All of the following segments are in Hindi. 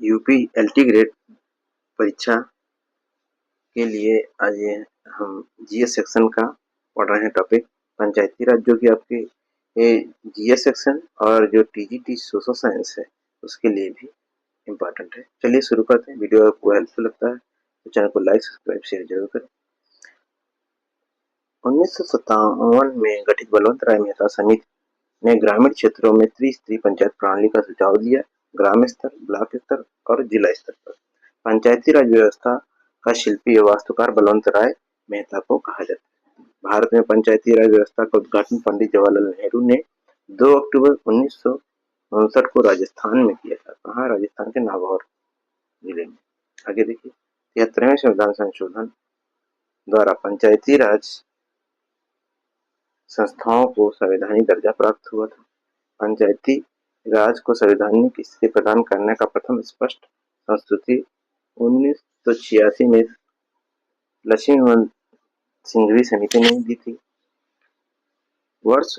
यूपी एलटी ग्रेड परीक्षा के लिए आज हम जीएस सेक्शन का पढ़ रहे हैं टॉपिक पंचायती राज, जो कि आपके जीएस सेक्शन और जो टीजीटी सोशल साइंस है उसके लिए भी इम्पोर्टेंट है। चलिए शुरू करते हैं। वीडियो आपको हेल्पफुल लगता है तो चैनल को लाइक सब्सक्राइब शेयर जरूर करें। 1957 में गठित बलवंत राय मेहता समिति ने ग्रामीण क्षेत्रों में त्रिस्तरीय पंचायत प्रणाली का सुझाव दिया। ग्राम स्तर, ब्लॉक स्तर और जिला स्तर पर पंचायती राज व्यवस्था का शिल्पी और वास्तुकार बलवंत राय मेहता को कहा जाता है। भारत में पंचायती राज व्यवस्था का उद्घाटन पंडित जवाहरलाल नेहरू ने 2 अक्टूबर 1959 को राजस्थान में किया था। कहाँ? राजस्थान के नागौर जिले में। आगे देखिए, 73वें संविधान संशोधन द्वारा पंचायती राज संस्थाओं को संवैधानिक दर्जा प्राप्त हुआ था। पंचायती राज को संवैधानिक स्थिति प्रदान करने का प्रथम स्पष्ट संस्तुति 1986 में लक्ष्मीमल सिंघवी समिति ने दी थी। वर्ष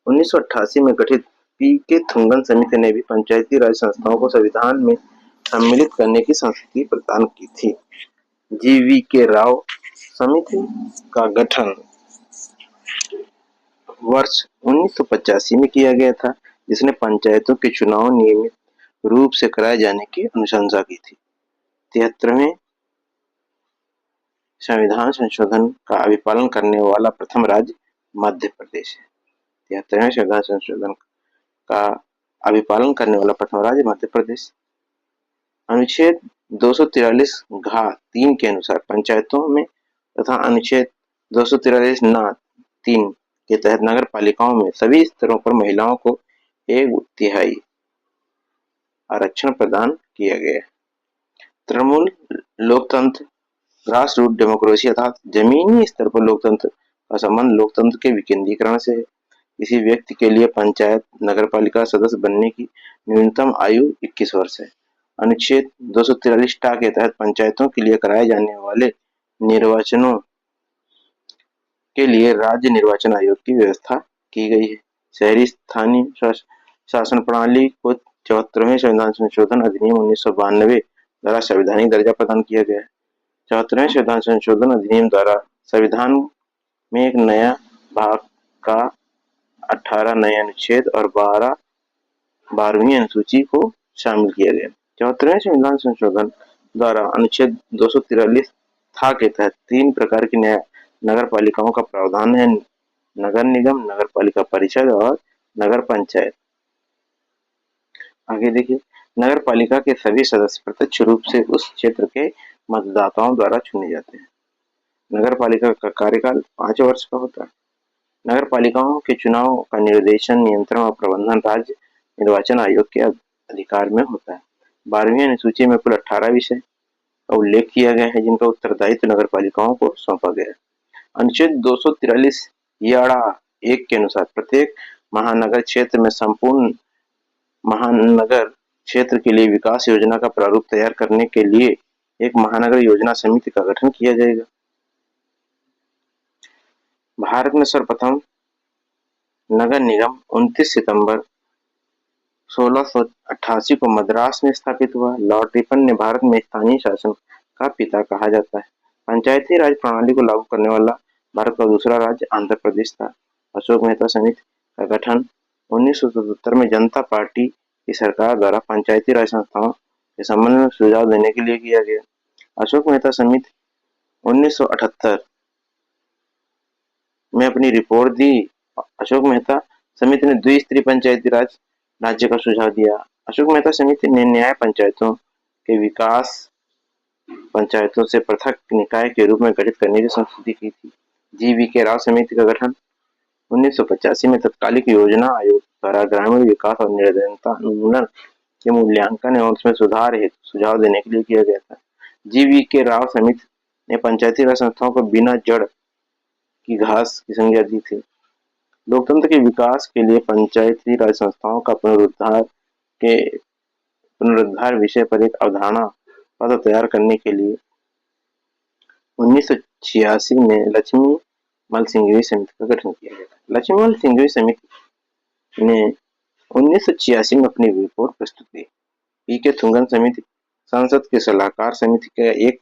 1988 में गठित पी.के. थुंगन समिति ने भी पंचायती राज संस्थाओं को संविधान में सम्मिलित करने की संस्तुति प्रदान की थी। जी.वी.के. राव समिति का गठन वर्ष 1985 में किया गया था, जिसने पंचायतों के चुनाव नियमित रूप से कराए जाने की अनुशंसा की थी। 73वें संविधान संशोधन का अभिपालन करने वाला प्रथम राज्य मध्य प्रदेश है। 73वें संविधान संशोधन का अभिपालन करने वाला प्रथम राज्य मध्य प्रदेश। अनुच्छेद 243(3) के अनुसार पंचायतों में तथा अनुच्छेद 243(3) के तहत नगर पालिकाओं में सभी स्तरों पर महिलाओं को 1/3 आरक्षण प्रदान किया गया। तृणमूल लोकतंत्र, ग्रास रूट डेमोक्रेसी अर्थात जमीनी स्तर पर लोकतंत्र का संबंध लोकतंत्र के विकेंद्रीकरण से है। किसी व्यक्ति के लिए पंचायत नगरपालिका सदस्य बनने की न्यूनतम आयु 21 वर्ष है। अनुच्छेद 243(टा) के तहत पंचायतों के लिए कराए जाने वाले निर्वाचनों के लिए राज्य निर्वाचन आयोग की व्यवस्था की गई है। शहरी स्थानीय शासन प्रणाली को 74वें संविधान संशोधन अधिनियम 1992 द्वारा संवैधानिक दर्जा प्रदान किया गया है। 74वें संविधान संशोधन अधिनियम द्वारा संविधान में एक नया भाग का 18 नए अनुच्छेद और 12वीं अनुसूची को शामिल किया गया। 74वें संविधान संशोधन द्वारा अनुच्छेद 243(था) के तहत 3 प्रकार की नगर पालिकाओं का प्रावधान है: नगर निगम, नगर पालिका परिषद और नगर पंचायत। आगे देखिए, नगर पालिका के सभी सदस्य प्रत्यक्ष रूप से उस क्षेत्र के मतदाताओं द्वारा चुने जाते हैं। नगर पालिका का कार्यकाल 5 वर्ष का होता है। नगर पालिकाओं के चुनाव का निर्देशन, नियंत्रण और प्रबंधन राज्य निर्वाचन आयोग के अधिकार में होता है। 12वीं अनुसूची में कुल 18 विषय का उल्लेख किया गया है, जिनका उत्तरदायित्व नगर पालिकाओं को सौंपा गया है। अनुच्छेद 243(1) के अनुसार प्रत्येक महानगर क्षेत्र में संपूर्ण महानगर क्षेत्र के लिए विकास योजना का प्रारूप तैयार करने के लिए एक महानगर योजना समिति का गठन किया जाएगा। भारत में सर्वप्रथम नगर निगम 29 सितंबर 1688 को मद्रास में स्थापित हुआ। लॉर्ड रिपन ने भारत में स्थानीय शासन का पिता कहा जाता है। पंचायती राज प्रणाली को लागू करने वाला भारत का दूसरा राज्य आंध्र प्रदेश था। अशोक मेहता समिति का गठन 1977 में जनता पार्टी की सरकार द्वारा पंचायती राज संस्थाओं के संबंध में सुझाव देने के लिए किया गया। अशोक मेहता समिति 1978 में अपनी रिपोर्ट दी। अशोक मेहता समिति ने द्विस्तरीय पंचायती राज राज्य का सुझाव दिया। अशोक मेहता समिति ने न्याय पंचायतों के विकास पंचायतों से पृथक निकाय के रूप में गठित करने की संस्तुति की थी। जी.वी.के. राव समिति का गठन 1985 में तत्कालिक योजना आयोग द्वारा ग्रामीण विकास और निर्धनता उन्मूलन के मूल्यांकन एवं उसमें सुधार हेतु सुझाव देने के लिए किया गया था। जी.वी.के. राव समिति ने पंचायती राज संस्थाओं को बिना जड़ की घास की संज्ञा दी थी। लोकतंत्र के विकास के लिए पंचायती राज संस्थाओं का पुनरुद्धार विषय पर एक अवधारणा पत्र तैयार करने के लिए 1986 में लक्ष्मीमल सिंघवी समिति का गठन किया गया। लक्ष्मीमल सिंघवी समिति ने 1986 में अपनी रिपोर्ट प्रस्तुत की। पी.के. थुंगन समिति संसद की सलाहकार समिति के एक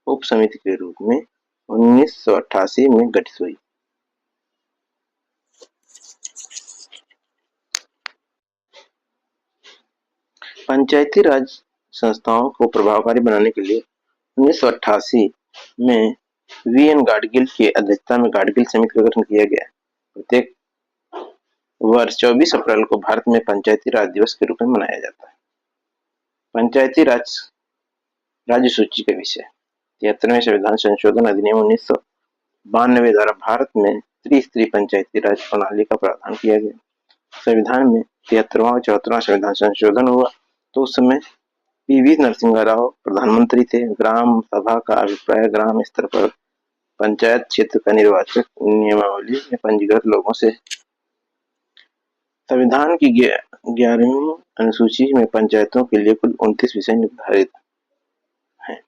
उप समिति के रूप में 1988 में गठित हुई। पंचायती राज संस्थाओं को प्रभावकारी बनाने के लिए 1988 में वी.एन. गाडगिल की अध्यक्षता में गाडगिल समिति का गठन किया गया। प्रत्येक वर्ष 24 अप्रैल को भारत में पंचायती राज दिवस के रूप में मनाया जाता है। पंचायती राज राज्य सूची के विषय 73वें संविधान संशोधन अधिनियम 1992 द्वारा भारत में त्रिस्तरीय पंचायती राज प्रणाली का प्रावधान किया गया। संविधान में 73वां और 74वां संविधान संशोधन हुआ तो उस समय पी.वी. नरसिम्हा राव प्रधानमंत्री थे। ग्राम सभा का अभिप्राय ग्राम स्तर पर पंचायत क्षेत्र का निर्वाचक नियमावली में पंजीकृत लोगों से। संविधान की 11वीं अनुसूची में पंचायतों के लिए कुल 29 विषय निर्धारित हैं।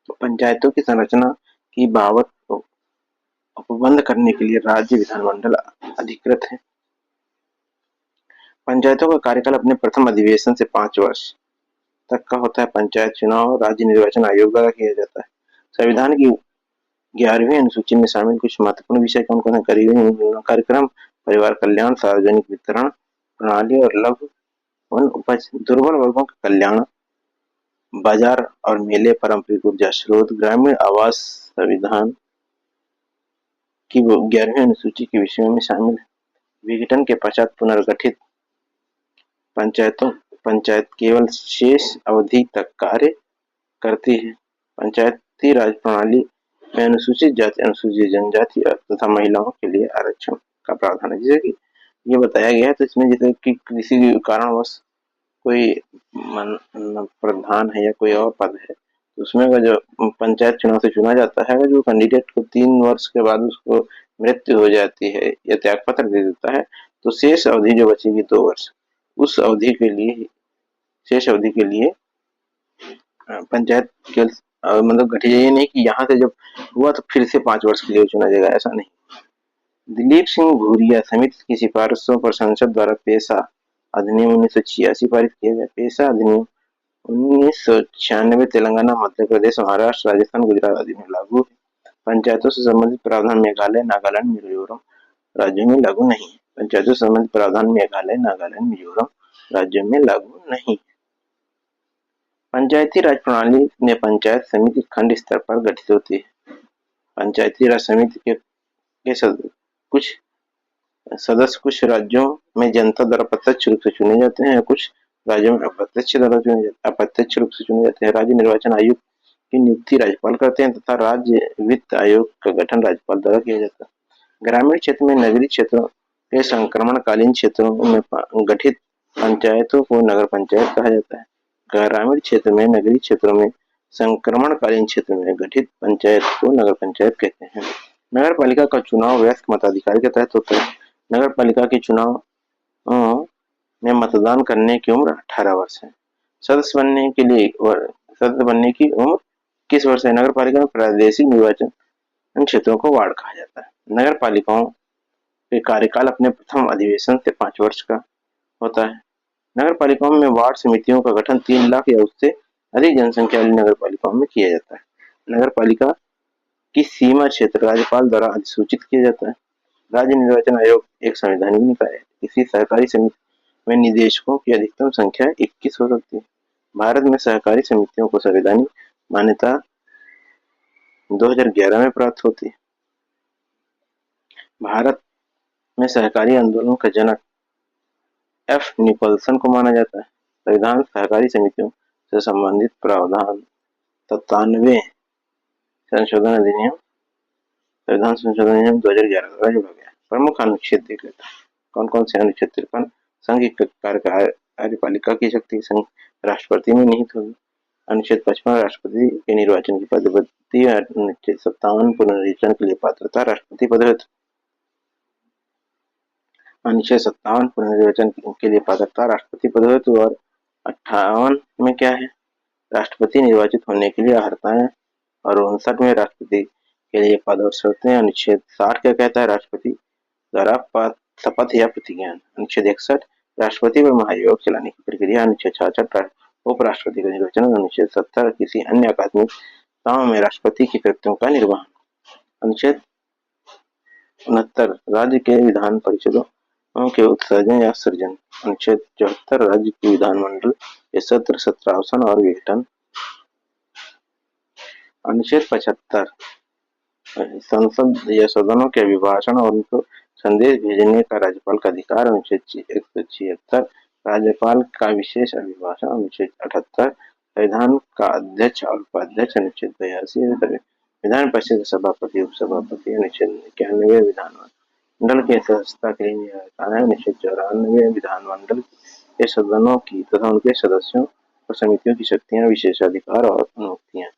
तो पंचायतों की संरचना की बाबत को उपबंध करने के लिए राज्य विधानमंडल अधिकृत है। पंचायतों का कार्यकाल अपने प्रथम अधिवेशन से 5 वर्ष तक का होता है। पंचायत चुनाव राज्य निर्वाचन आयोग द्वारा किया जाता है। संविधान की 11वीं अनुसूची में शामिल कुछ महत्वपूर्ण विषय कौन कौन है? गरीबी कार्यक्रम, परिवार कल्याण, सार्वजनिक वितरण प्रणाली और लघु वन उपज, दुर्बल वर्गों का कल्याण, बाजार और मेले, पारंपरिक ऊर्जा स्रोत, ग्रामीण आवास। संविधान की 11वीं अनुसूची के विषयों में शामिल है। विघटन के पश्चात पुनर्गठित पंचायत केवल शेष अवधि तक कार्य करती है। पंचायती राज प्रणाली में अनुसूचित जाति, अनुसूचित जनजाति तथा महिलाओं के लिए आरक्षण का प्रावधान है। जैसे कि ये बताया गया है, तो इसमें जैसे कि किसी कारणवश कोई प्रधान है या कोई और पद है, तो उसमें अगर जो पंचायत चुनाव से चुना जाता है, जो कैंडिडेट को 3 वर्ष के बाद उसको मृत्यु हो जाती है या त्यागपत्र दे देता है, तो शेष अवधि जो बचेगी 2 वर्ष, उस अवधि के लिए शेष अवधि के लिए पंचायत के मतलब गठित। ये नहीं कि यहाँ से जब हुआ तो फिर से 5 वर्ष के लिए चुना जाएगा, ऐसा नहीं। दिलीप सिंह भूरिया समिति की सिफारिशों पर संसद द्वारा पेशा अधिनियम 1986 पारित किया गया। पेशा अधिनियम 1996 तेलंगाना, मध्य प्रदेश, महाराष्ट्र, राजस्थान, गुजरात आदि में लागू है। पंचायतों से संबंधित प्रावधान मेघालय, नागालैंड, मिजोरम राज्यों में लागू नहीं है। पंचायतों से संबंधित प्रावधान मेघालय, नागालैंड, मिजोरम राज्यों में लागू नहीं। पंचायती राज प्रणाली में पंचायत समिति खंड स्तर पर गठित होती है। पंचायती राज समिति के कुछ सदस्य कुछ राज्यों में जनता द्वारा प्रत्यक्ष रूप से चुने जाते हैं, कुछ राज्यों में अप्रत्यक्ष रूप से चुने जाते हैं। राज्य निर्वाचन आयोग की नियुक्ति राज्यपाल करते हैं तथा राज्य वित्त आयोग का गठन राज्यपाल द्वारा किया जाता है। ग्रामीण क्षेत्र में नगरीय क्षेत्रों के संक्रमणकालीन क्षेत्रों में गठित पंचायतों को नगर पंचायत कहा जाता है। ग्रामीण क्षेत्र में नगरीय क्षेत्रों में संक्रमणकालीन क्षेत्र में गठित पंचायत को नगर पंचायत कहते हैं। नगर पालिका का चुनाव वयस्क मताधिकारी के तहत होता है। नगर पालिका के चुनाव में मतदान करने की उम्र 18 वर्ष है। सदस्य बनने की उम्र 21 वर्ष है। नगर पालिका में प्रादेशिक निर्वाचन क्षेत्रों को वार्ड कहा जाता है। नगर पालिकाओं के कार्यकाल अपने प्रथम अधिवेशन से 5 वर्ष का होता है। नगर पालिकाओं में वार्ड समितियों का गठन 3 लाख या उससे अधिक जनसंख्या वाली नगर पालिकाओं में किया जाता है। नगर पालिका की सीमा क्षेत्र राज्यपाल द्वारा अधिसूचित किया जाता है। राज्य निर्वाचन आयोग एक संवैधानिक निकाय है। किसी सहकारी समिति में निदेशकों की अधिकतम संख्या 21 हो सकती है। भारत में सहकारी समितियों को संवैधानिक मान्यता 2011 में प्राप्त होती है। भारत में सहकारी आंदोलन का जनक एफ. निकोलसन को माना जाता है। संविधान सहकारी समितियों से संबंधित प्रावधान 97 संशोधन अधिनियम संविधान संशोधन अधिनियम 2011 द्वारा जोड़ा गया। प्रमुख अनुच्छेद देख लेते हैं। कौन कौन से अनुच्छेद? 53 संघ की कार्यपालिका की शक्ति संघ राष्ट्रपति में निहित होगी। अनुच्छेद 55 राष्ट्रपति के निर्वाचन की पद्धति। अनुच्छेद 57 पुनर्निर्वाचन के लिए पात्रता राष्ट्रपति पद हेतु। अनुच्छेद 57 पुनर्निर्वाचन के लिए पात्रता राष्ट्रपति पद हेतु। और 58 में क्या है? राष्ट्रपति निर्वाचित होने के लिए अर्हताएं। और 59 में राष्ट्रपति के लिए पद और शर्तें। अनुच्छेद 60 क्या कहता है? राष्ट्रपति द्वारा शपथ या प्रतिज्ञा। अनुच्छेद 61 राष्ट्रपति पर महाभियोग चलाने की प्रक्रिया। अनुच्छेद 66 उपराष्ट्रपति का निर्वाचन। अनुच्छेद 70 किसी अन्य अकादमिक संस्थाओं में राष्ट्रपति की कृत्यों का निर्वहन। अनुच्छेद 69 राज्य के विधान परिषदों के उत्सर्जन या सृजन। अनुच्छेद 74 राज्य की विधानमंडल के सत्र, सत्रावसान और विघटन। अनुच्छेद 75 संसद या सदनों के अभिभाषण और उनको संदेश भेजने का राज्यपाल का अधिकार। अनुच्छेद 176 राज्यपाल का विशेष अभिभाषण। अनुच्छेद 78 संविधान का अध्यक्ष और उपाध्यक्ष। अनुच्छेद 82 विधान परिषद सभापति उपसभापति। अनुच्छेद 91 विधानमंडल के सदस्यता के लिए नियमाएं। अनुच्छेद 94 विधानमंडल के सदनों की तथा उनके सदस्यों और समितियों की शक्तियां, विशेषाधिकार और नियुक्तियां।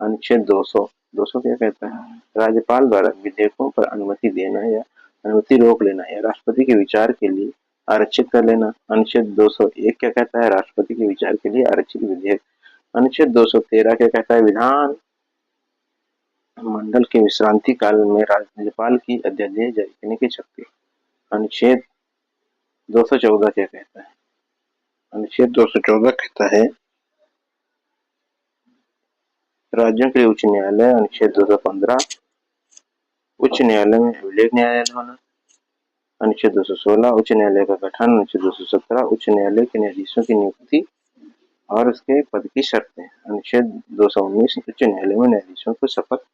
अनुच्छेद 200 क्या कहता है? राज्यपाल द्वारा विधेयकों पर अनुमति देना या अनुमति रोक लेना या राष्ट्रपति के विचार के लिए आरक्षित कर लेना। अनुच्छेद 201 क्या कहता है? राष्ट्रपति के विचार के लिए आरक्षित विधेयक। अनुच्छेद 213 क्या कहता है? विधान मंडल के विश्रांति काल में राज्यपाल की अध्यादेश जारी करने की शक्ति। अनुच्छेद 214 क्या कहता है? अनुच्छेद 214 कहता है राज्यों के लिए उच्च न्यायालय। अनुच्छेद 215 उच्च न्यायालय में अभिलेख न्यायालय होना। अनुच्छेद 216 उच्च न्यायालय का गठन। अनुच्छेद 217 उच्च न्यायालय के न्यायाधीशों की नियुक्ति और उसके पद की शर्तें। अनुच्छेद 219 उच्च न्यायालय में न्यायाधीशों को शपथ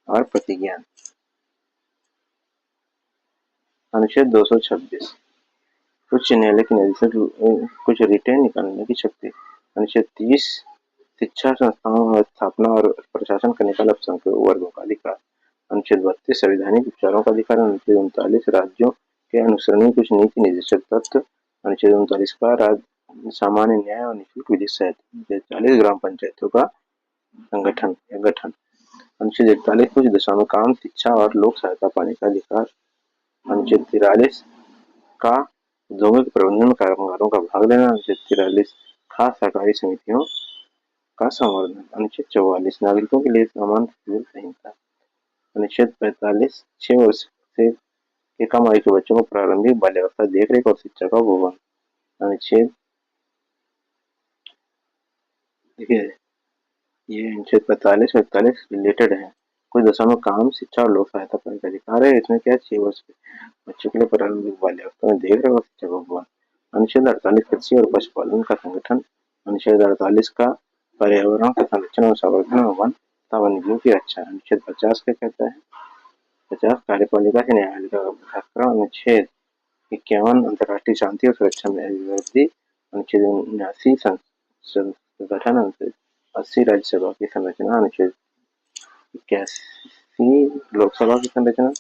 और प्रतिज्ञान। अनुच्छेद 226 उच्च न्यायालय के न्यायाधीशों की कुछ रिटेन निकालने की शक्ति। अनुच्छेद 30 शिक्षा संस्थाओं में स्थापना और प्रशासन करने का अल्पसंख्यक वर्गों का अधिकार। अनुच्छेद 32 संवैधानिक उपचारों का अधिकार। अनुच्छेद 39 राज्यों के अनुसरणीय कुछ नीति निर्देशक तत्व। अनुच्छेद 39 का राज्य सामान्य न्याय और निःशुल्क विधि सहायता। 40 ग्राम पंचायतों का संगठन या गठन। अनुच्छेद 41 कुछ दिशा में काम, शिक्षा और लोक सहायता पाने का अधिकार। अनुच्छेद 43 का औद्योगिक प्रबंधन में कामगारों का भाग लेना। अनुच्छेद 43 खास सहकारी समितियों का संवर्धन। अनुच्छेद 44 नागरिकों के लिए समान संहिता। अनुच्छेद 45 6 वर्ष से के कम आयु के बच्चों को प्रारंभिक बाल्यावस्था देखरेख और शिक्षा का भुगतान। अनुच्छेद देखिए ये अनुच्छेद 45 रिलेटेड है। कुछ दशा में काम, शिक्षा और लोक सहायता पाने का अधिकार है। इसमें क्या है? 6 वर्ष के बच्चों के लिए प्रारंभिक बाल्यावस्था में देखरेख और शिक्षा का भुगतान। अनुच्छेद 48 कृषि और पशुपालन का संगठन। अनुच्छेद 48 का पर्यावरण का संरक्षण और संवर्धन और वन तथा वन्यजीव की रक्षा। अनुच्छेद 50 क्या कहता है? 50 कार्यपालिका से न्यायालय का गठन। अनुच्छेद 51 अंतर्राष्ट्रीय शांति और सुरक्षा में अभिवृद्धि। अनुच्छेद 79 संसद गठन। अनुच्छेद 80 राज्यसभा की संरचना। अनुच्छेद 81 लोकसभा की संरचना।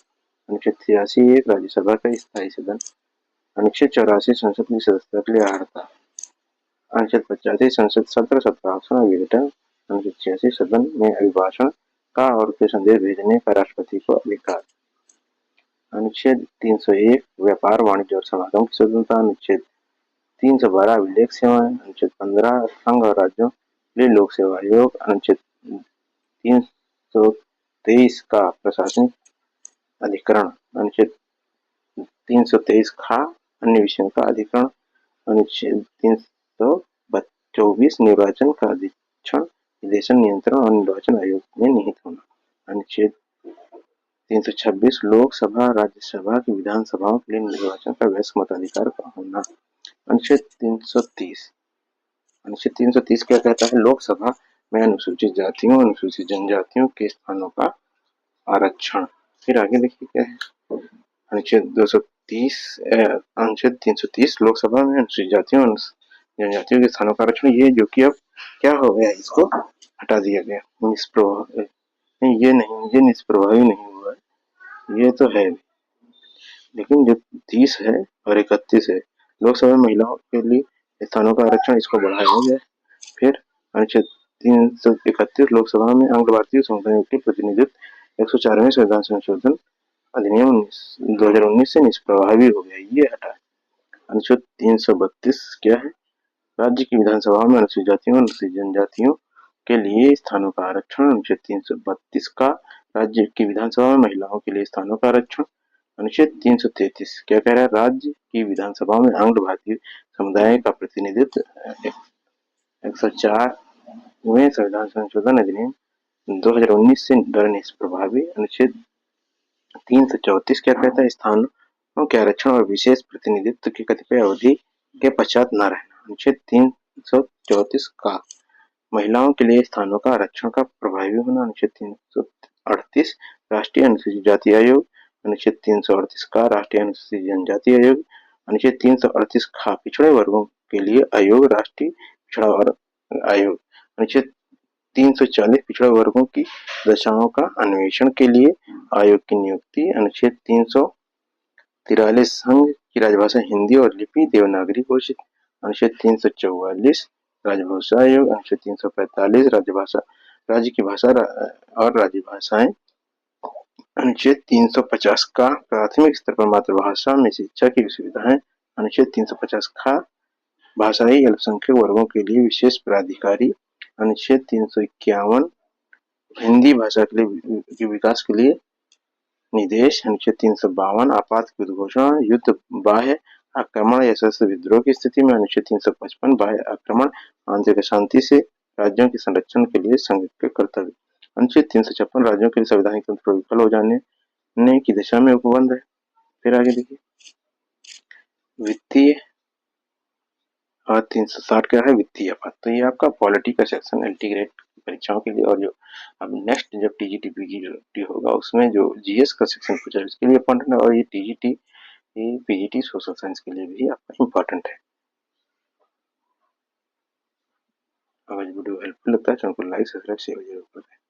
अनुच्छेद 83 एक राज्यसभा का स्थायी सदन। अनुच्छेद 84 संसद की सदस्यता के लिए अर्हता। अनुच्छेद 85 संसद सत्र, सत्रावसान और विघटन। अनुच्छेद 86 सदन में अभिभाषण का और उसके संदेश भेजने का राष्ट्रपति को अधिकार। अनुच्छेद 301 व्यापार, वाणिज्य और समागम की स्वतंत्रता। अनुच्छेद 312 अभिलेख सेवाएं। अनुच्छेद 15 संघ और राज्यों के लिए लोक सेवा आयोग। अनुच्छेद 323 का प्रशासनिक अधिकरण। अनुच्छेद 323 खा अन्य विषयों का अधिकरण। अनुच्छेद 324 निर्वाचन का अधीक्षण, निर्देशन, नियंत्रण और निर्वाचन आयोग में निहित होना। अनुच्छेद 326 लोकसभा राज्यसभा की विधानसभाओं के लिए निर्वाचन का वयस्क मताधिकार का होना। अनुच्छेद 330 क्या कहता है? लोकसभा में अनुसूचित जातियों, अनुसूचित जनजातियों के स्थानों का आरक्षण। फिर आगे देखिए क्या है? अनुच्छेद 330 लोकसभा में अनुसूचित जातियों और जनजातियों के स्थानों का आरक्षण। ये जो कि अब क्या हो गया, इसको हटा दिया गया, निष्प्रभावी। ये निष्प्रभावी नहीं हुआ, ये तो है, लेकिन जो 30 है और 31 है लोकसभा में महिलाओं के लिए स्थानों का आरक्षण, इसको बढ़ाया गया। फिर अनुच्छेद 331 लोकसभा में आंग्ल भारतीय समुदाय के प्रतिनिधित्व 104वें संविधान संशोधन अधिनियम 2019 से निष्प्रभावी हो गया, ये हटा। अनुच्छेद 332 क्या है? राज्य की विधानसभा में अनुसूचित जातियों और अनुसूचित जनजातियों के लिए स्थानों का आरक्षण। अनुच्छेद 332 का राज्य की विधानसभा में महिलाओं के लिए स्थानों का आरक्षण। अनुच्छेद 333 क्या कह रहा है? राज्य की विधानसभा में आंग्ल भारतीय समुदाय का प्रतिनिधित्व 104वें संविधान संशोधन अधिनियम 2019 से प्रभावी। अनुच्छेद 334 क्या कहता है? स्थानों के आरक्षण और विशेष प्रतिनिधित्व की कतिपय अवधि के पश्चात न रहना। अनुच्छेद 334 का महिलाओं के लिए स्थानों का आरक्षण का प्रभावी होना। अनुच्छेद 338 राष्ट्रीय अनुसूचित जाति आयोग। अनुच्छेद 338 का राष्ट्रीय अनुसूचित जनजाति आयोग। अनुच्छेद 338 का पिछड़े वर्गों के लिए आयोग, राष्ट्रीय पिछड़ा वर्ग आयोग। अनुच्छेद 340 पिछड़े वर्गों की दशाओं का अन्वेषण के लिए आयोग की नियुक्ति। अनुच्छेद 343 संघ की राजभाषा हिंदी और लिपि देवनागरी घोषित। अनुच्छेद 344 राजभाषा आयोग। अनुच्छेद 345 राज्य की भाषा और राज्य भाषाएं। अनुच्छेद 350 का प्राथमिक स्तर पर मातृभाषा में शिक्षा की सुविधाएं। अनुच्छेद 350 का भाषाई अल्पसंख्यक वर्गों के लिए विशेष प्राधिकारी। अनुच्छेद 351 हिंदी भाषा के विकास के लिए निर्देश। अनुच्छेद 352 आपात घोषणा, युद्ध, बाह्य आक्रमण या सशस्त्र विद्रोह की स्थिति में। अनुच्छेद 355 बाह्य आक्रमण, आंतरिक अशांति से राज्यों के संरक्षण के लिए संघ के कर्तव्य। अनुच्छेद 356 राज्यों के लिए संवैधानिक तंत्र विफल हो जाने की दिशा में उपबंध है। फिर आगे देखिए वित्तीय और 360 क्या है? वित्तीय आपात। तो ये आपका पॉलिटी का सेक्शन इंटीग्रेट परीक्षाओं के लिए। और जो अब नेक्स्ट जब टीजीटी पीजीटी होगा उसमें जो जीएस का सेक्शन पूछा है इसके लिए इम्पोर्टेंट है। और ये टीजीटी पीजीटी सोशल साइंस के लिए भी आपका इम्पोर्टेंट है। अगर वीडियो हेल्पफुल लगता है चैनल को लाइक, सब्सक्राइब, शेयर जरूर करें।